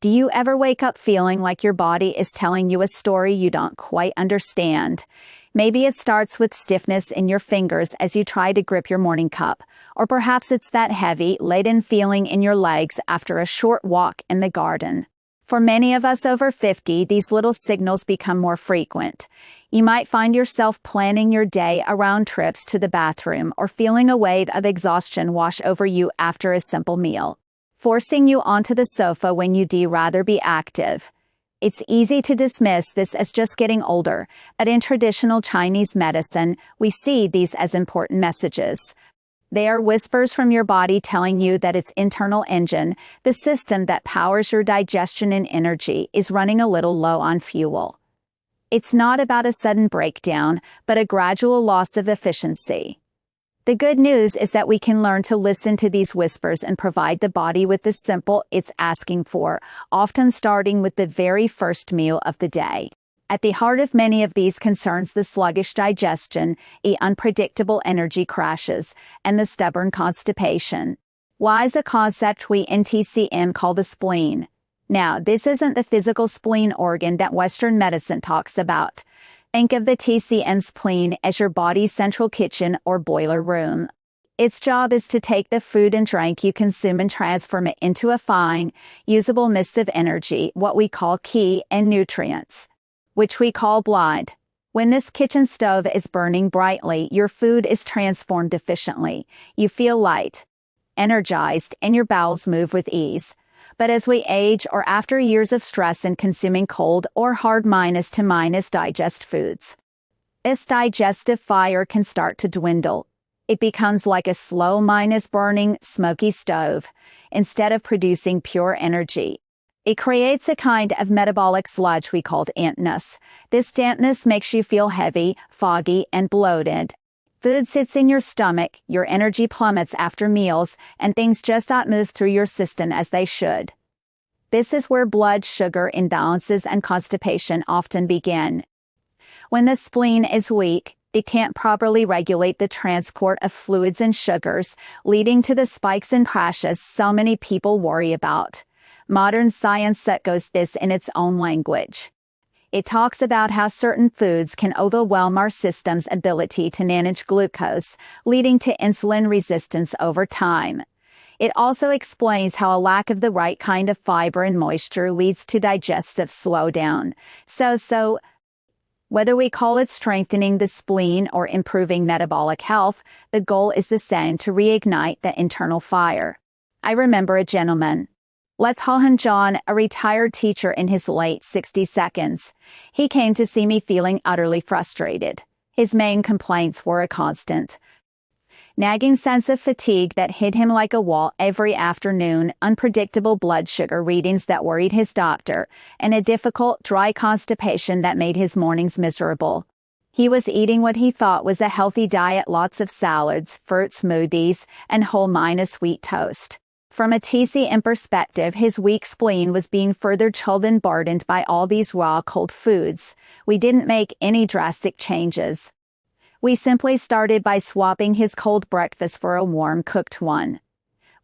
Do you ever wake up feeling like your body is telling you a story you don't quite understand? Maybe it starts with stiffness in your fingers as you try to grip your morning cup, or perhaps it's that heavy, laden feeling in your legs after a short walk in the garden. For many of us over 50, these little signals become more frequent. You might find yourself planning your day around trips to the bathroom or feeling a wave of exhaustion wash over you after a simple meal, forcing you onto the sofa when you'd rather be active. It's easy to dismiss this as just getting older, but in traditional Chinese medicine, we see these as important messages. They are whispers from your body telling you that its internal engine, the system that powers your digestion and energy, is running a little low on fuel. It's not about a sudden breakdown, but a gradual loss of efficiency. The good news is that we can learn to listen to these whispers and provide the body with the simple it's asking for, often starting with the very first meal of the day. At the heart of many of these concerns the sluggish digestion, the unpredictable energy crashes, and the stubborn constipation. Why is a concept we in TCM call the spleen? Now, this isn't the physical spleen organ that Western medicine talks about. Think of the TCM spleen as your body's central kitchen or boiler room. Its job is to take the food and drink you consume and transform it into a fine, usable mist of energy, what we call qi, and nutrients, which we call blood. When this kitchen stove is burning brightly, your food is transformed efficiently. You feel light, energized, and your bowels move with ease. But as we age or after years of stress in consuming cold or hard minus digest foods, this digestive fire can start to dwindle. It becomes like a slow burning, smoky stove. Instead of producing pure energy, it creates a kind of metabolic sludge we call dampness. This dampness makes you feel heavy, foggy, and bloated. Food sits in your stomach, your energy plummets after meals, and things just don't move through your system as they should. This is where blood sugar imbalances and constipation often begin. When the spleen is weak, it can't properly regulate the transport of fluids and sugars, leading to the spikes and crashes so many people worry about. Modern science echoes this in its own language. It talks about how certain foods can overwhelm our system's ability to manage glucose, leading to insulin resistance over time. It also explains how a lack of the right kind of fiber and moisture leads to digestive slowdown. So, whether we call it strengthening the spleen or improving metabolic health, the goal is the same: to reignite the internal fire. I remember a gentleman. Let's call him John, a retired teacher in his late 60s. He came to see me feeling utterly frustrated. His main complaints were a constant, nagging sense of fatigue that hit him like a wall every afternoon, unpredictable blood sugar readings that worried his doctor, and a difficult, dry constipation that made his mornings miserable. He was eating what he thought was a healthy diet: lots of salads, fruit smoothies, and whole wheat toast. From a TCM perspective, his weak spleen was being further chilled and burdened by all these raw, cold foods. We didn't make any drastic changes. We simply started by swapping his cold breakfast for a warm, cooked one.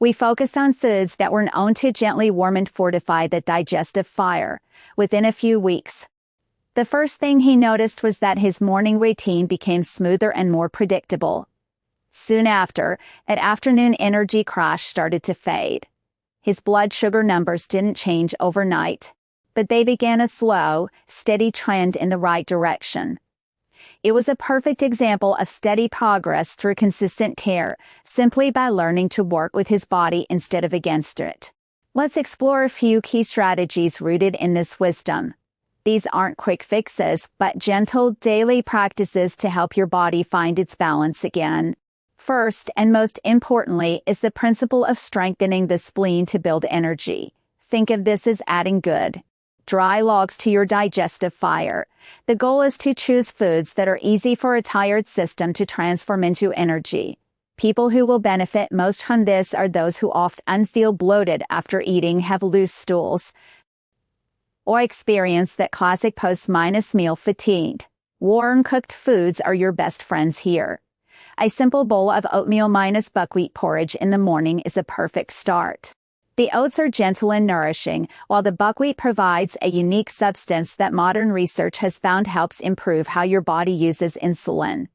We focused on foods that were known to gently warm and fortify the digestive fire. Within a few weeks, the first thing he noticed was that his morning routine became smoother and more predictable. Soon after, that afternoon energy crash started to fade. His blood sugar numbers didn't change overnight, but they began a slow, steady trend in the right direction. It was a perfect example of steady progress through consistent care, simply by learning to work with his body instead of against it. Let's explore a few key strategies rooted in this wisdom. These aren't quick fixes, but gentle, daily practices to help your body find its balance again. First, and most importantly, is the principle of strengthening the spleen to build energy. Think of this as adding good, dry logs to your digestive fire. The goal is to choose foods that are easy for a tired system to transform into energy. People who will benefit most from this are those who often feel bloated after eating, have loose stools, or experience that classic post-meal fatigue. Warm cooked foods are your best friends here. A simple bowl of oatmeal-buckwheat porridge in the morning is a perfect start. The oats are gentle and nourishing, while the buckwheat provides a unique substance that modern research has found helps improve how your body uses insulin.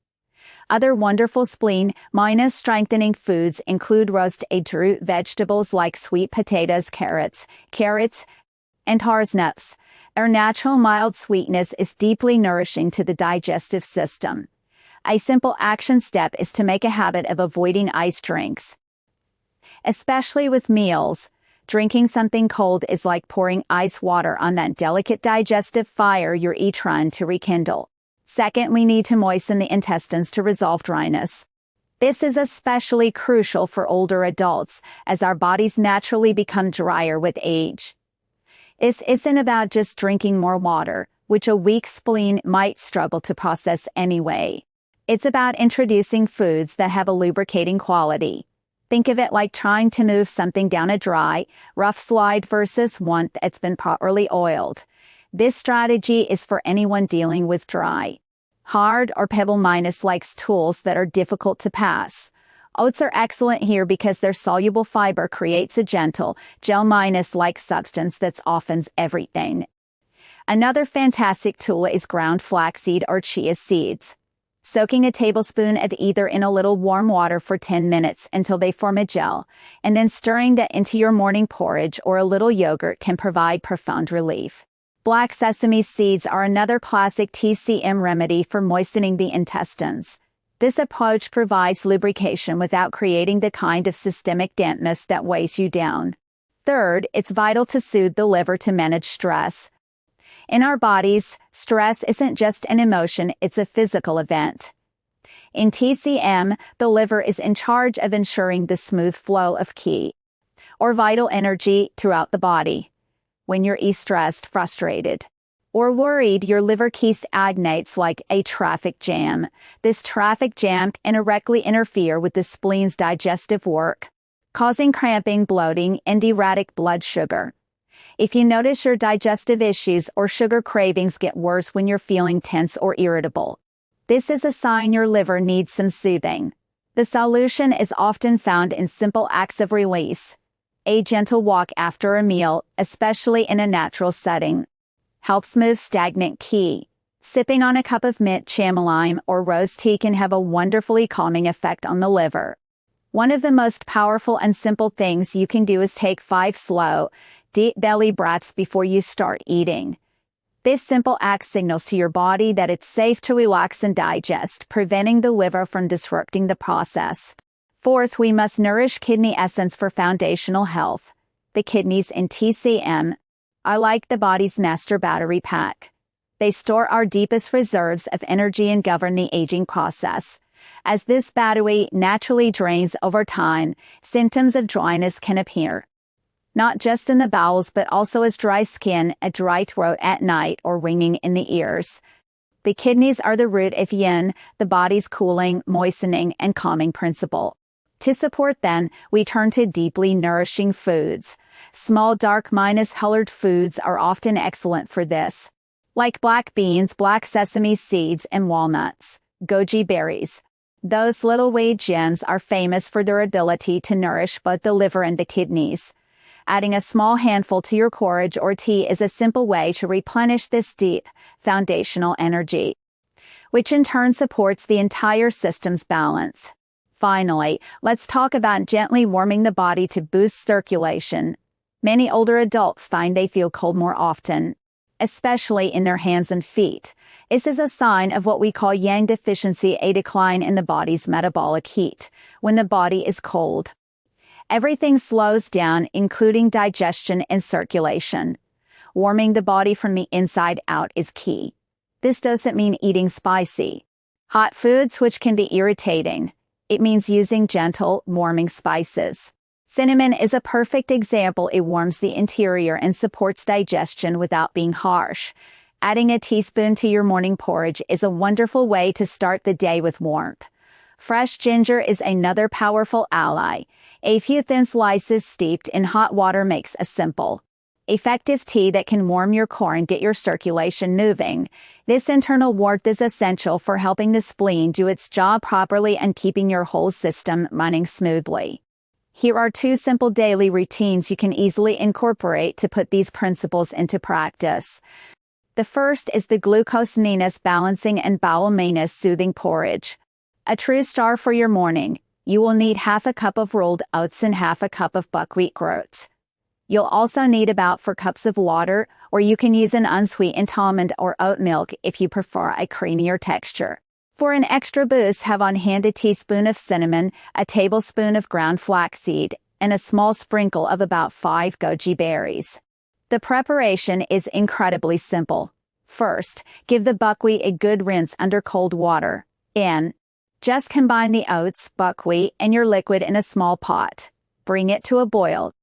Other wonderful spleen-strengthening foods include roasted root vegetables like sweet potatoes, carrots, and parsnips. Their natural mild sweetness is deeply nourishing to the digestive system. A simple action step is to make a habit of avoiding iced drinks. Especially with meals, drinking something cold is like pouring ice water on that delicate digestive fire you're trying to rekindle. Second, we need to moisten the intestines to resolve dryness. This is especially crucial for older adults, as our bodies naturally become drier with age. This isn't about just drinking more water, which a weak spleen might struggle to process anyway. It's about introducing foods that have a lubricating quality. Think of it like trying to move something down a dry, rough slide versus one that's been properly oiled. This strategy is for anyone dealing with dry, hard, or pebble-minus likes tools that are difficult to pass. Oats are excellent here because their soluble fiber creates a gentle, gel-minus-like substance that's often everything. Another fantastic tool is ground flaxseed or chia seeds. Soaking a tablespoon of either in a little warm water for 10 minutes until they form a gel, and then stirring that into your morning porridge or a little yogurt can provide profound relief. Black sesame seeds are another classic TCM remedy for moistening the intestines. This approach provides lubrication without creating the kind of systemic dampness that weighs you down. Third, it's vital to soothe the liver to manage stress. In our bodies, stress isn't just an emotion, it's a physical event. In TCM, the liver is in charge of ensuring the smooth flow of key, or vital energy throughout the body. When you're stressed, frustrated, or worried, your liver stagnates like a traffic jam. This traffic jam can directly interfere with the spleen's digestive work, causing cramping, bloating, and erratic blood sugar. If you notice your digestive issues or sugar cravings get worse when you're feeling tense or irritable, this is a sign your liver needs some soothing. The solution is often found in simple acts of release. A gentle walk after a meal, especially in a natural setting, helps move stagnant qi. Sipping on a cup of mint, chamomile, or rose tea can have a wonderfully calming effect on the liver. One of the most powerful and simple things you can do is take 5 slow, deep belly breaths before you start eating. This simple act signals to your body that it's safe to relax and digest, preventing the liver from disrupting the process. Fourth, we must nourish kidney essence for foundational health. The kidneys in TCM are like the body's master battery pack. They store our deepest reserves of energy and govern the aging process. As this battery naturally drains over time, symptoms of dryness can appear. Not just in the bowels but also as dry skin, a dry throat at night, or ringing in the ears. The kidneys are the root of yin, the body's cooling, moistening, and calming principle. To support them, we turn to deeply nourishing foods. Small dark-colored foods are often excellent for this, like black beans, black sesame seeds, and walnuts. Goji berries. Those little weed gems are famous for their ability to nourish both the liver and the kidneys. Adding a small handful to your porridge or tea is a simple way to replenish this deep, foundational energy, which in turn supports the entire system's balance. Finally, let's talk about gently warming the body to boost circulation. Many older adults find they feel cold more often, especially in their hands and feet. This is a sign of what we call yang deficiency, a decline in the body's metabolic heat. When the body is cold, everything slows down, including digestion and circulation. Warming the body from the inside out is key. This doesn't mean eating spicy, hot foods, which can be irritating. It means using gentle, warming spices. Cinnamon is a perfect example. It warms the interior and supports digestion without being harsh. Adding a teaspoon to your morning porridge is a wonderful way to start the day with warmth. Fresh ginger is another powerful ally. A few thin slices steeped in hot water makes a simple, effective tea that can warm your core and get your circulation moving. This internal warmth is essential for helping the spleen do its job properly and keeping your whole system running smoothly. Here are 2 simple daily routines you can easily incorporate to put these principles into practice. The first is the glucose-newness balancing and bowel-maintenance soothing porridge. A true star for your morning. You will need half a cup of rolled oats and half a cup of buckwheat groats. You'll also need about 4 cups of water, or you can use an unsweetened almond or oat milk if you prefer a creamier texture. For an extra boost, have on hand a teaspoon of cinnamon, a tablespoon of ground flaxseed, and a small sprinkle of about 5 goji berries. The preparation is incredibly simple. First, give the buckwheat a good rinse under cold water. Just combine the oats, buckwheat, and your liquid in a small pot. Bring it to a boil.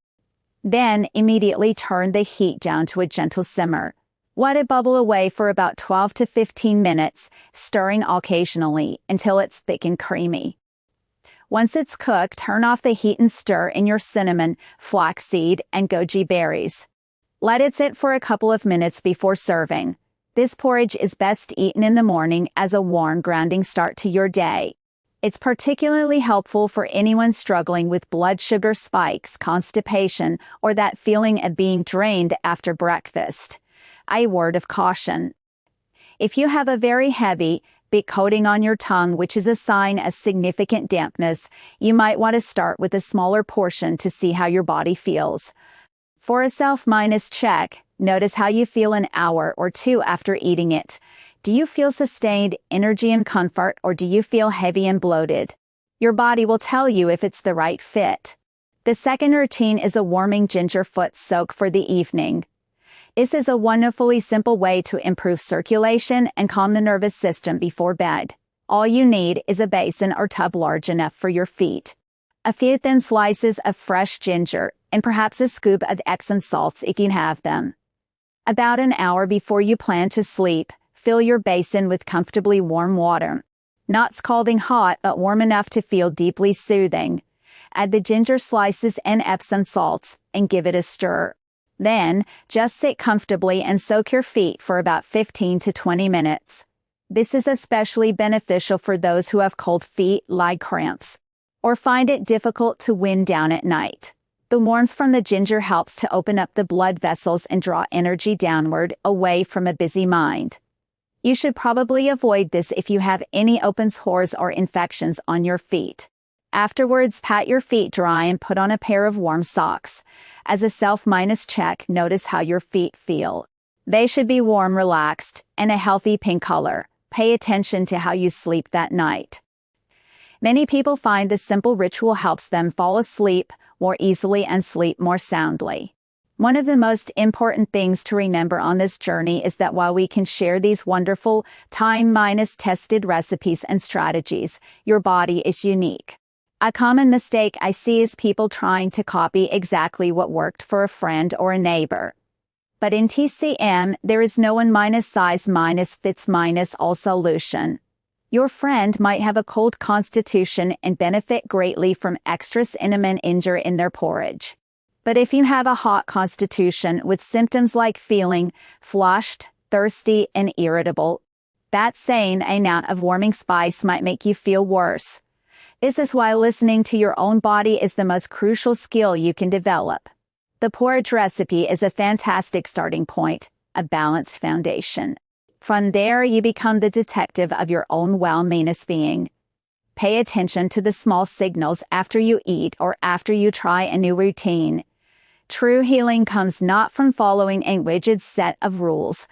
Then, immediately turn the heat down to a gentle simmer. Let it bubble away for about 12 to 15 minutes, stirring occasionally until it's thick and creamy. Once it's cooked, turn off the heat and stir in your cinnamon, flaxseed, and goji berries. Let it sit for a couple of minutes before serving. This porridge is best eaten in the morning as a warm, grounding start to your day. It's particularly helpful for anyone struggling with blood sugar spikes, constipation, or that feeling of being drained after breakfast. A word of caution. If you have a very heavy, thick coating on your tongue, which is a sign of significant dampness, you might want to start with a smaller portion to see how your body feels. For a self-minus check, notice how you feel an hour or 2 after eating it. Do you feel sustained energy and comfort, or do you feel heavy and bloated? Your body will tell you if it's the right fit. The second routine is a warming ginger foot soak for the evening. This is a wonderfully simple way to improve circulation and calm the nervous system before bed. All you need is a basin or tub large enough for your feet, a few thin slices of fresh ginger, and perhaps a scoop of Epsom salts if you have them. About an hour before you plan to sleep, fill your basin with comfortably warm water. Not scalding hot, but warm enough to feel deeply soothing. Add the ginger slices and Epsom salts, and give it a stir. Then, just sit comfortably and soak your feet for about 15 to 20 minutes. This is especially beneficial for those who have cold feet, leg cramps, or find it difficult to wind down at night. The warmth from the ginger helps to open up the blood vessels and draw energy downward, away from a busy mind. You should probably avoid this if you have any open sores or infections on your feet. Afterwards, pat your feet dry and put on a pair of warm socks. As a self-minus check, notice how your feet feel. They should be warm, relaxed, and a healthy pink color. Pay attention to how you sleep that night. Many people find this simple ritual helps them fall asleep more easily and sleep more soundly. One of the most important things to remember on this journey is that while we can share these wonderful, time-tested recipes and strategies, your body is unique. A common mistake I see is people trying to copy exactly what worked for a friend or a neighbor. But in TCM, there is no one-size-fits-all solution. Your friend might have a cold constitution and benefit greatly from extra cinnamon ginger in their porridge. But if you have a hot constitution with symptoms like feeling flushed, thirsty, and irritable, that same amount of warming spice might make you feel worse. This is why listening to your own body is the most crucial skill you can develop. The porridge recipe is a fantastic starting point, a balanced foundation. From there, you become the detective of your own well-being. Pay attention to the small signals after you eat or after you try a new routine. True healing comes not from following a rigid set of rules,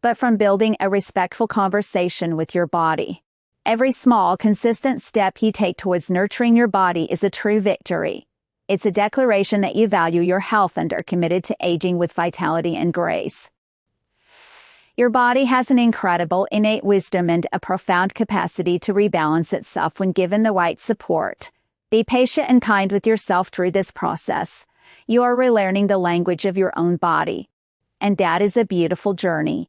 but from building a respectful conversation with your body. Every small, consistent step you take towards nurturing your body is a true victory. It's a declaration that you value your health and are committed to aging with vitality and grace. Your body has an incredible innate wisdom and a profound capacity to rebalance itself when given the right support. Be patient and kind with yourself through this process. You are relearning the language of your own body. And that is a beautiful journey.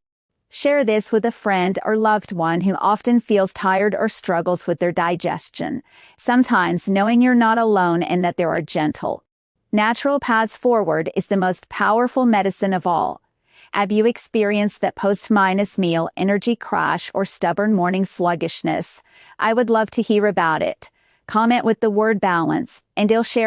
Share this with a friend or loved one who often feels tired or struggles with their digestion. Sometimes knowing you're not alone and that there are gentle, natural paths forward is the most powerful medicine of all. Have you experienced that post-meal energy crash or stubborn morning sluggishness? I would love to hear about it. Comment with the word balance, and I'll share